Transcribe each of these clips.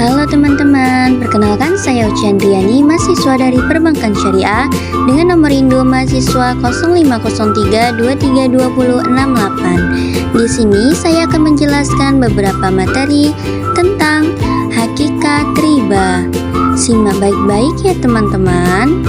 Halo teman-teman, perkenalkan saya Ucian Riani, mahasiswa dari Perbankan Syariah dengan nomor induk mahasiswa 0503232068. Di sini saya akan menjelaskan beberapa materi tentang hakikat riba. Simak baik-baik ya teman-teman.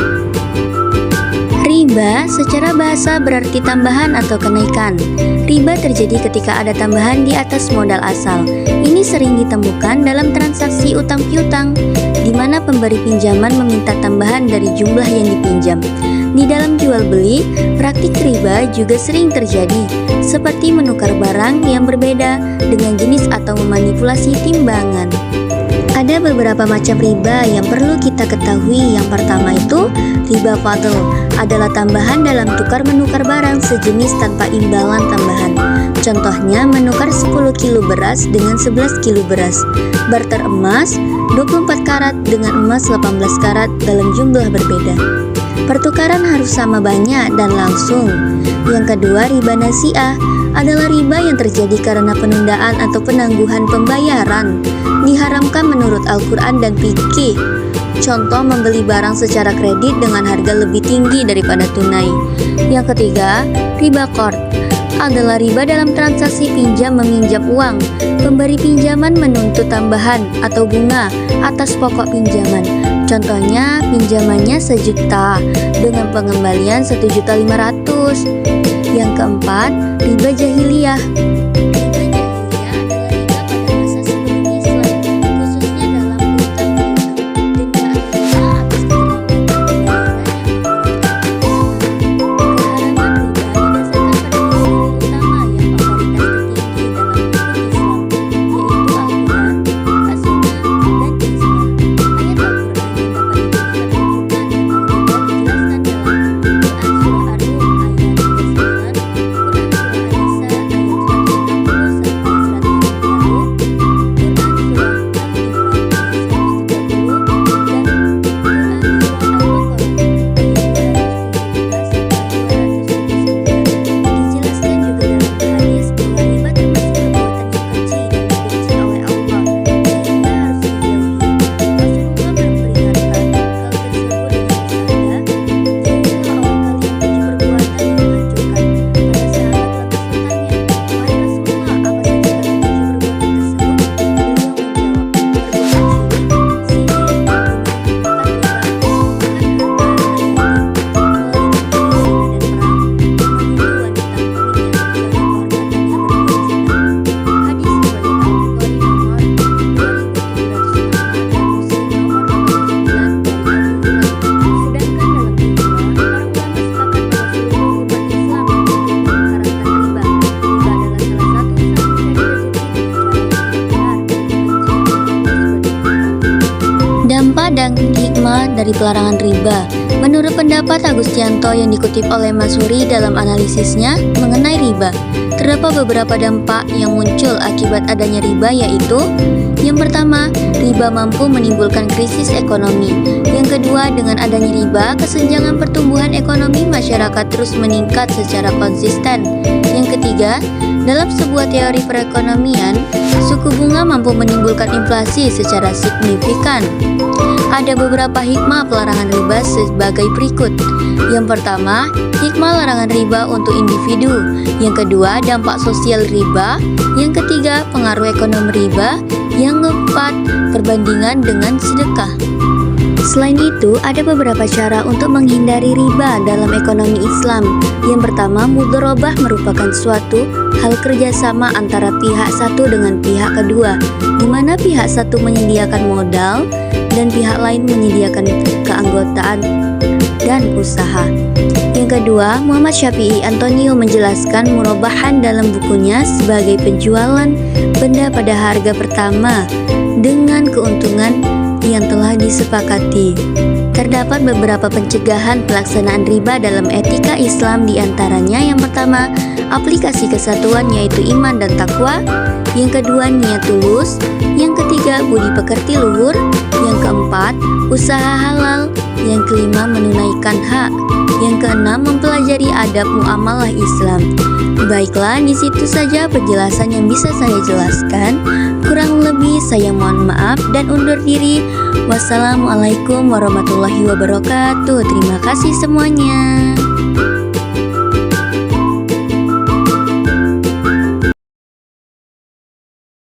Riba secara bahasa berarti tambahan atau kenaikan. Riba terjadi ketika ada tambahan di atas modal asal. Ini sering ditemukan dalam transaksi utang piutang, di mana pemberi pinjaman meminta tambahan dari jumlah yang dipinjam. Di dalam jual beli, praktik riba juga sering terjadi, seperti menukar barang yang berbeda dengan jenis atau memanipulasi timbangan. Ada beberapa macam riba yang perlu kita ketahui. Yang pertama itu riba fadl, adalah tambahan dalam tukar-menukar barang sejenis tanpa imbalan tambahan. Contohnya menukar 10 kilo beras dengan 11 kilo beras, barter emas 24 karat dengan emas 18 karat dalam jumlah berbeda. Pertukaran harus sama banyak dan langsung. Yang kedua, riba nasi'ah adalah riba yang terjadi karena penundaan atau penangguhan pembayaran. Diharamkan menurut Al-Quran dan fikih. Contoh, membeli barang secara kredit dengan harga lebih tinggi daripada tunai. Yang ketiga, riba qard adalah riba dalam transaksi pinjam meminjam uang. Pemberi pinjaman menuntut tambahan atau bunga atas pokok pinjaman. Contohnya, pinjamannya 1 juta dengan pengembalian 1.500.000. Yang keempat, riba jahiliyah. Dampak dan hikmah dari pelarangan riba. Menurut pendapat Agustianto yang dikutip oleh Masuri dalam analisisnya mengenai riba, terdapat beberapa dampak yang muncul akibat adanya riba, yaitu yang pertama, riba mampu menimbulkan krisis ekonomi. Yang kedua, dengan adanya riba, kesenjangan pertumbuhan ekonomi masyarakat terus meningkat secara konsisten. Yang ketiga, dalam sebuah teori perekonomian, suku bunga mampu menimbulkan inflasi secara signifikan. Ada beberapa hikmah pelarangan riba sebagai berikut. Yang pertama, hikmah larangan riba untuk individu. Yang kedua, dampak sosial riba. Yang ketiga, pengaruh ekonomi riba. Yang keempat, perbandingan dengan sedekah. Selain itu, ada beberapa cara untuk menghindari riba dalam ekonomi Islam. Yang pertama, mudharabah merupakan suatu hal kerjasama antara pihak satu dengan pihak kedua, di mana pihak satu menyediakan modal dan pihak lain menyediakan keanggotaan dan usaha. Yang kedua, Muhammad Syafi'i Antonio menjelaskan murabahan dalam bukunya sebagai penjualan benda pada harga pertama dengan keuntungan yang telah disepakati. Terdapat beberapa pencegahan pelaksanaan riba dalam etika Islam, diantaranya yang pertama, aplikasi kesatuan yaitu iman dan takwa. Yang kedua, niat tulus. Yang ketiga, budi pekerti luhur. Yang keempat, usaha halal. Yang kelima, menunaikan hak. Yang keenam, mempelajari adab muamalah Islam. Baiklah, di situ saja penjelasan yang bisa saya jelaskan. Kurang lebih saya mohon maaf dan undur diri. Wassalamualaikum warahmatullahi wabarakatuh. Terima kasih semuanya.